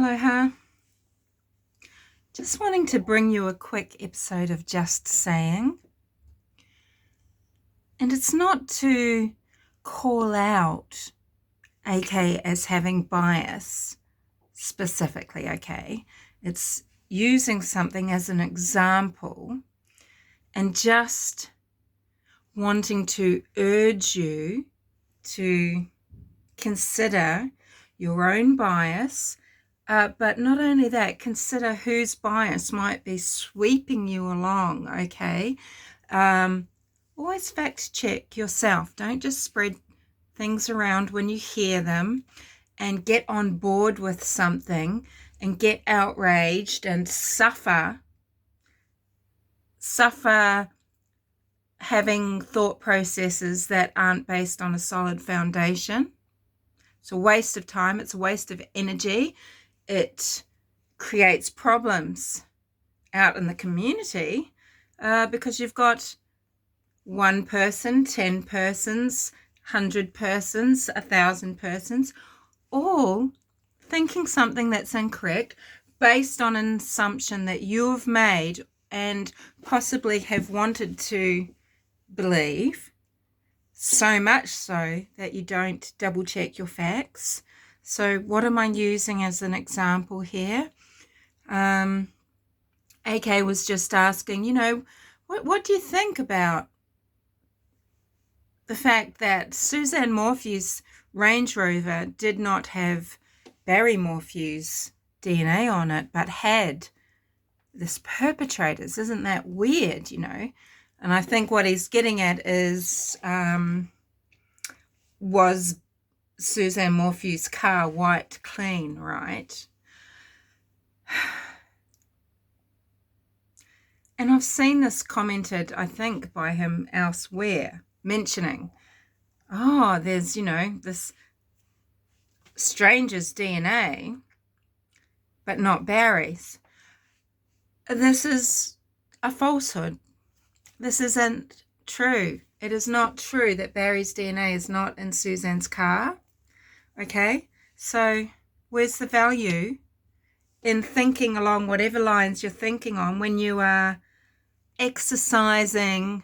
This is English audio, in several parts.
Aloha. Just wanting to bring you a quick episode of Just Saying. And it's not to call out AK as having bias specifically, okay? It's using something as an example and just wanting to urge you to consider your own bias. But not only that, consider whose bias might be sweeping you along, okay? Always fact check yourself. Don't just spread things around when you hear them and get on board with something and get outraged and suffer having thought processes that aren't based on a solid foundation. It's a waste of time. It's a waste of energy. It creates problems out in the community because you've got one person, 10 persons, 100 persons, 1,000 persons, all thinking something that's incorrect based on an assumption that you've made and possibly have wanted to believe, so much so that you don't double check your facts. So what am I using as an example here? AK was just asking, what do you think about the fact that Suzanne Morphew's Range Rover did not have Barry Morphew's DNA on it, but had this perpetrator's? Isn't that weird, And I think what he's getting at is, was Suzanne Morphew's car white clean, right? And I've seen this commented, I think, by him elsewhere, mentioning, there's, this stranger's DNA, but not Barry's. This is a falsehood. This isn't true. It is not true that Barry's DNA is not in Suzanne's car. Okay, so where's the value in thinking along whatever lines you're thinking on when you are exercising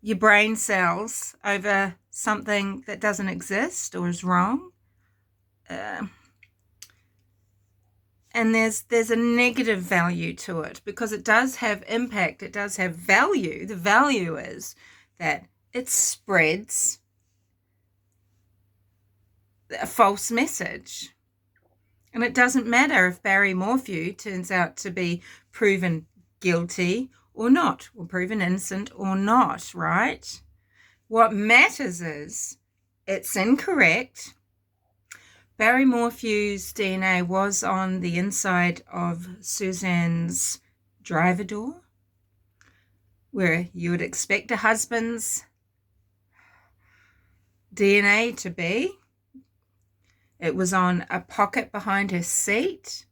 your brain cells over something that doesn't exist or is wrong? And there's a negative value to it because it does have impact. It does have value. The value is that it spreads a false message. And it doesn't matter if Barry Morphew turns out to be proven guilty or not, or proven innocent or not, right? What matters is it's incorrect. Barry Morphew's DNA was on the inside of Suzanne's driver door, where you would expect a husband's DNA to be. It was on a pocket behind her seat.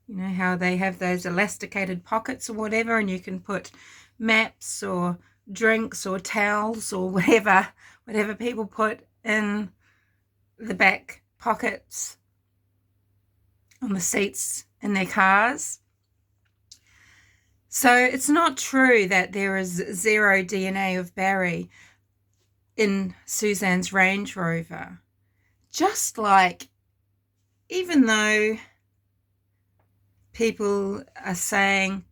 You know how they have those elasticated pockets or whatever, and you can put maps or drinks or towels or whatever people put in the back pockets on the seats in their cars. So it's not true that there is zero DNA of Barry in Suzanne's Range Rover. Just like, even though people are saying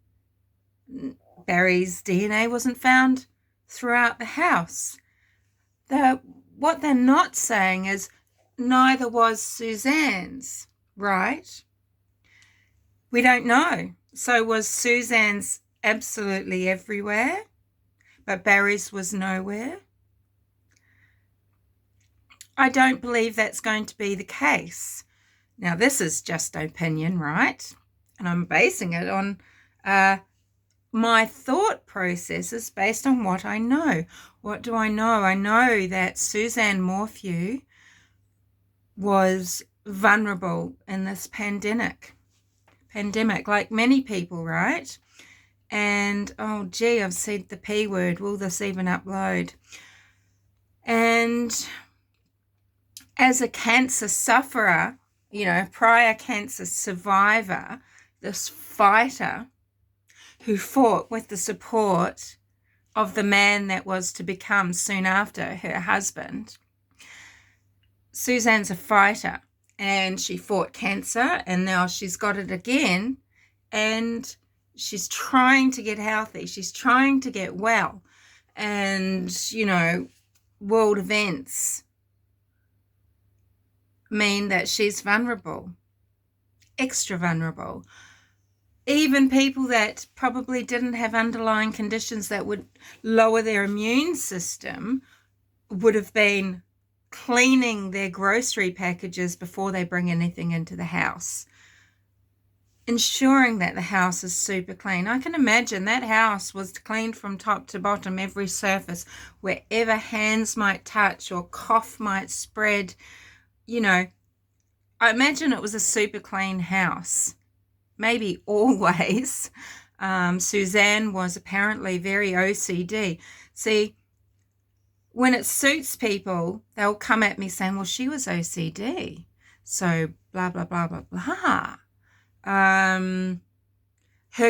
Barry's DNA wasn't found throughout the house, what they're not saying is neither was Suzanne's, right? We don't know. So was Suzanne's absolutely everywhere, but Barry's was nowhere? I don't believe that's going to be the case. Now, this is just opinion, right? And I'm basing it on my thought processes based on what I know. What do I know? I know that Suzanne Morphew was vulnerable in this pandemic, like many people, right? And, oh, gee, I've said the P word. Will this even upload? And as a cancer sufferer, prior cancer survivor, this fighter who fought with the support of the man that was to become soon after her husband. Suzanne's a fighter, and she fought cancer, and now she's got it again, and she's trying to get healthy. She's trying to get well. And, world events mean that she's vulnerable, extra vulnerable. Even people that probably didn't have underlying conditions that would lower their immune system would have been cleaning their grocery packages before they bring anything into the house, ensuring that the house is super clean. I can imagine that house was cleaned from top to bottom, every surface, wherever hands might touch or cough might spread. I imagine it was a super clean house. Maybe always. Suzanne was apparently very OCD. See, when it suits people, they'll come at me saying, well, she was OCD, so blah, blah, blah, blah, blah. Her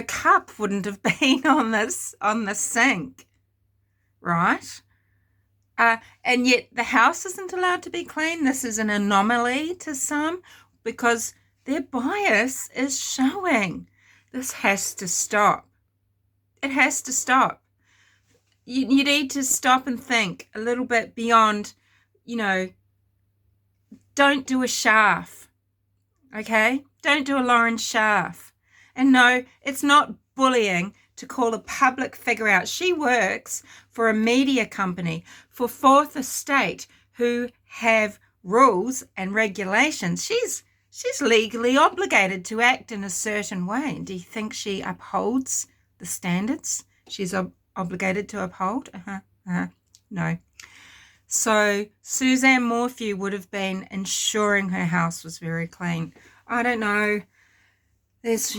cup wouldn't have been on the sink, right? And yet the house isn't allowed to be clean. This is an anomaly to some because their bias is showing. This has to stop. It has to stop. You need to stop and think a little bit beyond, don't do a Schaaf, okay? Don't do a Lauren Schaaf. And no, it's not bullying to call a public figure out. She works for a media company, for Fourth Estate, who have rules and regulations. She's legally obligated to act in a certain way. And do you think she upholds the standards she's obligated to uphold? No. So Suzanne Morphew would have been ensuring her house was very clean. I don't know. There's,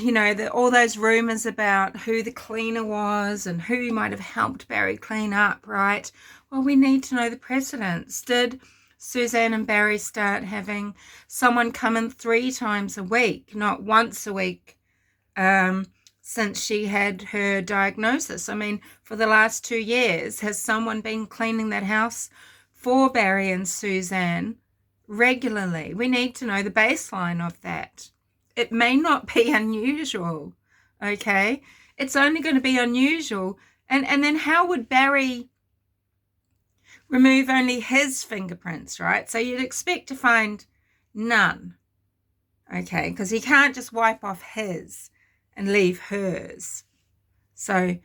all those rumors about who the cleaner was and who might have helped Barry clean up, right? Well, we need to know the precedents. Did Suzanne and Barry start having someone come in 3 times a week, not once a week, since she had her diagnosis? I mean, for the last 2 years, has someone been cleaning that house for Barry and Suzanne regularly? We need to know the baseline of that. It may not be unusual, okay? It's only going to be unusual. And then how would Barry remove only his fingerprints, right? So you'd expect to find none, okay? Because he can't just wipe off his and leave hers. So,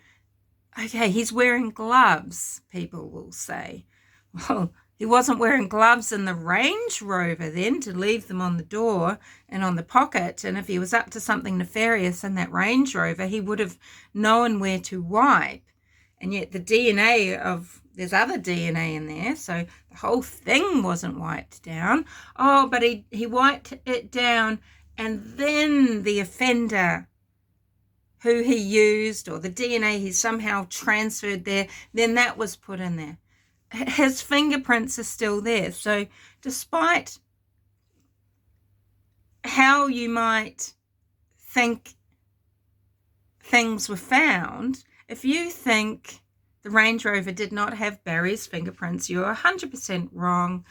okay, he's wearing gloves, people will say. Well, he wasn't wearing gloves in the Range Rover then to leave them on the door and on the pocket. And if he was up to something nefarious in that Range Rover, he would have known where to wipe. And yet the DNA there's other DNA in there, so the whole thing wasn't wiped down. Oh, but he wiped it down, and then the offender who he used, or the DNA he somehow transferred there, then that was put in there. His fingerprints are still there. So despite how you might think things were found, if you think the Range Rover did not have Barry's fingerprints, you're 100% wrong.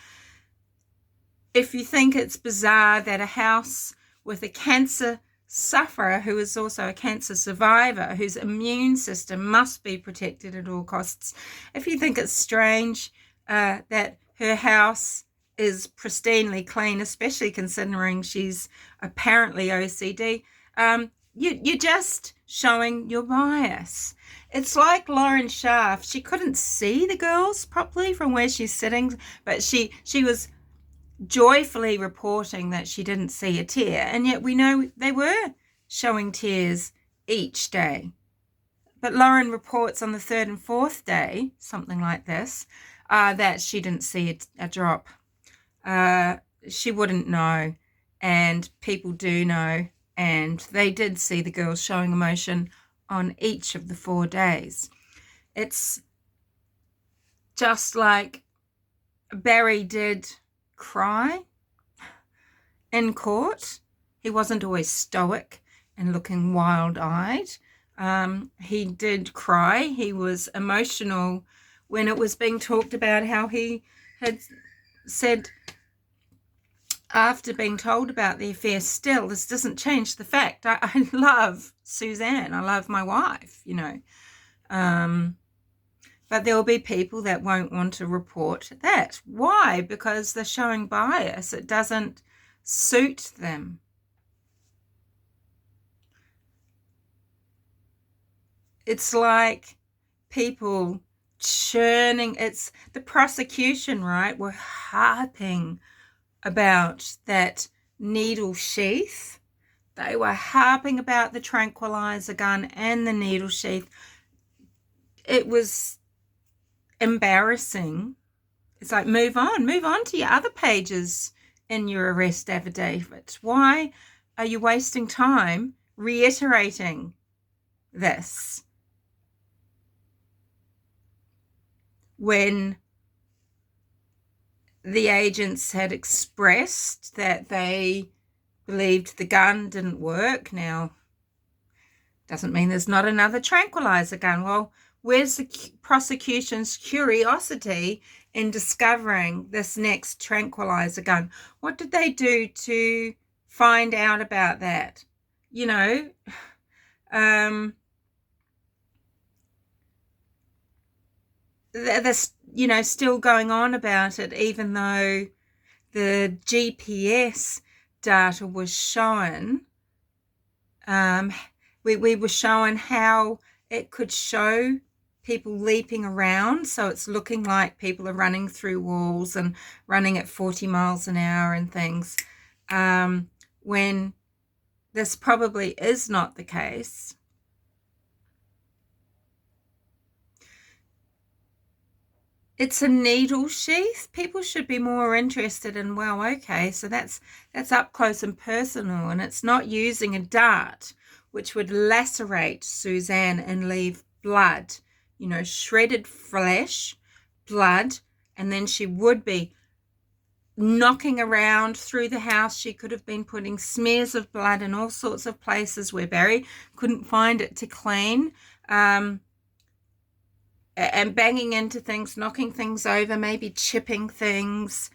If you think it's bizarre that a house with a cancer sufferer who is also a cancer survivor, whose immune system must be protected at all costs, if you think it's strange that her house is pristinely clean, especially considering she's apparently OCD, you're just showing your bias. It's like Lauren Schaaf. She couldn't see the girls properly from where she's sitting, but she was joyfully reporting that she didn't see a tear, and yet we know they were showing tears each day. But Lauren reports on the 3rd and 4th day, something like this, that she didn't see a drop. She wouldn't know, and people do know, and they did see the girls showing emotion on each of the 4 days. It's just like Barry did cry in court. He wasn't always stoic and looking wild-eyed. He did cry. He was emotional when it was being talked about how he had said, after being told about the affair, still, this doesn't change the fact I love Suzanne. I love my wife, you know. But there will be people that won't want to report that. Why? Because they're showing bias. It doesn't suit them. It's like people churning. It's the prosecution, right? We're harping about that needle sheath. They were harping about the tranquilizer gun and the needle sheath. It was embarrassing. It's like, move on to your other pages in your arrest affidavit. Why are you wasting time reiterating this when the agents had expressed that they believed the gun didn't work? Now, doesn't mean there's not another tranquilizer gun. Well, where's the prosecution's curiosity in discovering this next tranquilizer gun? What did they do to find out about that? You know, they're, you know, still going on about it, even though the GPS data was shown. We were shown how it could show people leaping around, so it's looking like people are running through walls and running at 40 miles an hour and things, when this probably is not the case. It's a needle sheath. People should be more interested in, well, okay, so that's up close and personal, and it's not using a dart, which would lacerate Suzanne and leave blood, you know, shredded flesh, blood, and then she would be knocking around through the house. She could have been putting smears of blood in all sorts of places where Barry couldn't find it to clean, and banging into things, knocking things over, maybe chipping things.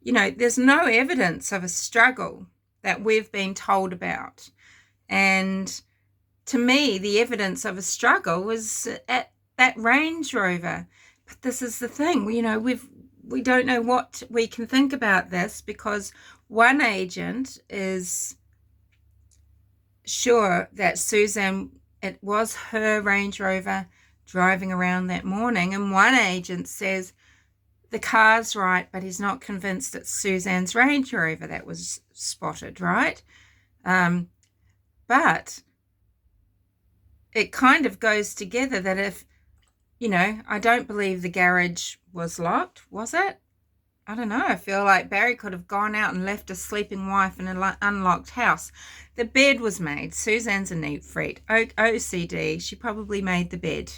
You know, there's no evidence of a struggle that we've been told about. And to me, the evidence of a struggle was at that Range Rover. But this is the thing, you know, we don't know what we can think about this, because one agent is sure that Suzanne, it was her Range Rover driving around that morning, and one agent says the car's right, but he's not convinced it's Suzanne's Range Rover that was spotted, right? But it kind of goes together that if, you know, I don't believe the garage was locked, was it? I don't know. I feel like Barry could have gone out and left a sleeping wife in an unlocked house. The bed was made. Suzanne's a neat freak. OCD. She probably made the bed.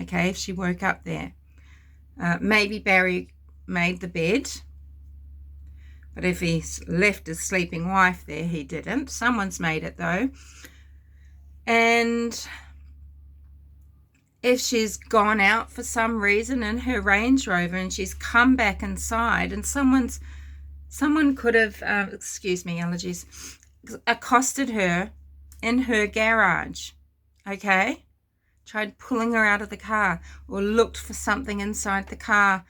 Okay, if she woke up there. Maybe Barry made the bed. But if he's left his sleeping wife there, he didn't. Someone's made it, though. And if she's gone out for some reason in her Range Rover and she's come back inside, and someone could have, excuse me, allergies, accosted her in her garage, okay? Tried pulling her out of the car, or looked for something inside the car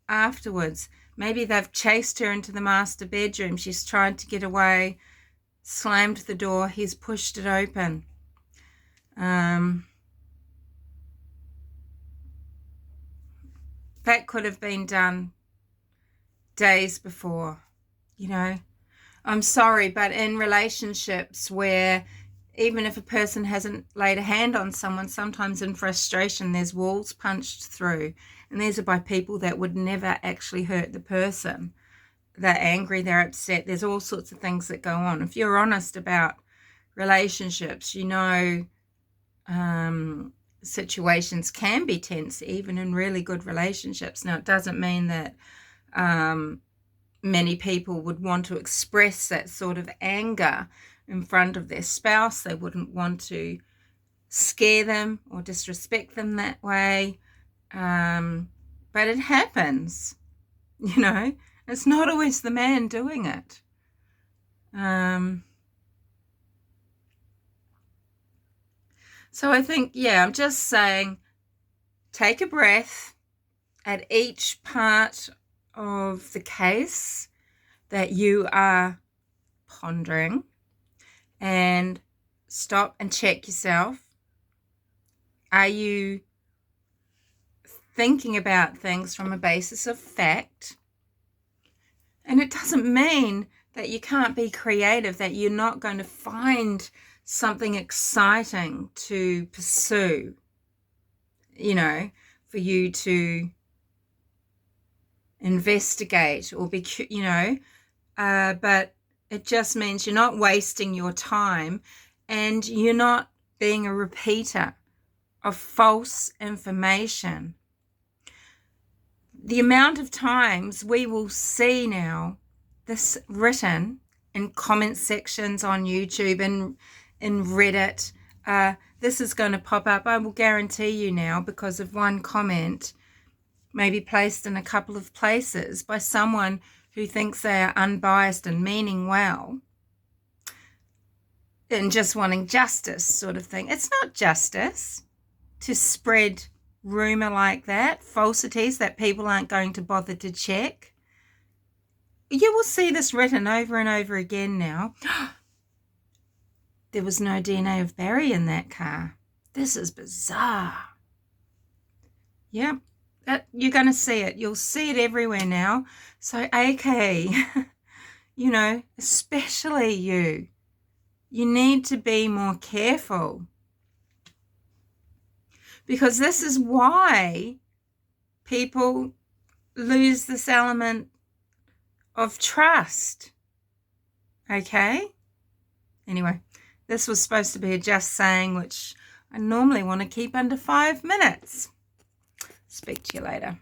afterwards. Maybe they've chased her into the master bedroom. She's tried to get away, slammed the door, he's pushed it open. That could have been done days before, you know. I'm sorry, but in relationships where even if a person hasn't laid a hand on someone, sometimes in frustration there's walls punched through, and these are by people that would never actually hurt the person. They're angry, they're upset, there's all sorts of things that go on. If you're honest about relationships, you know, situations can be tense even in really good relationships. Now, it doesn't mean that many people would want to express that sort of anger in front of their spouse. They wouldn't want to scare them or disrespect them that way. But it happens, you know. It's not always the man doing it. So I think, yeah, I'm just saying, take a breath at each part of the case that you are pondering and stop and check yourself. Are you thinking about things from a basis of fact? And it doesn't mean that you can't be creative, that you're not going to find something exciting to pursue, you know, for you to investigate or be, you know, but it just means you're not wasting your time and you're not being a repeater of false information. The amount of times we will see now this written in comment sections on YouTube and in Reddit, this is going to pop up, I will guarantee you now, because of one comment maybe placed in a couple of places by someone who thinks they are unbiased and meaning well and just wanting justice sort of thing. It's not justice to spread rumor like that, falsities that people aren't going to bother to check. You will see this written over and over again now. There was no DNA of Barry in that car. This is bizarre. Yep, you're going to see it. You'll see it everywhere now. So, AK, you know, especially you need to be more careful. Because this is why people lose this element of trust. Okay? Anyway, this was supposed to be a just saying, which I normally want to keep under 5 minutes. Speak to you later.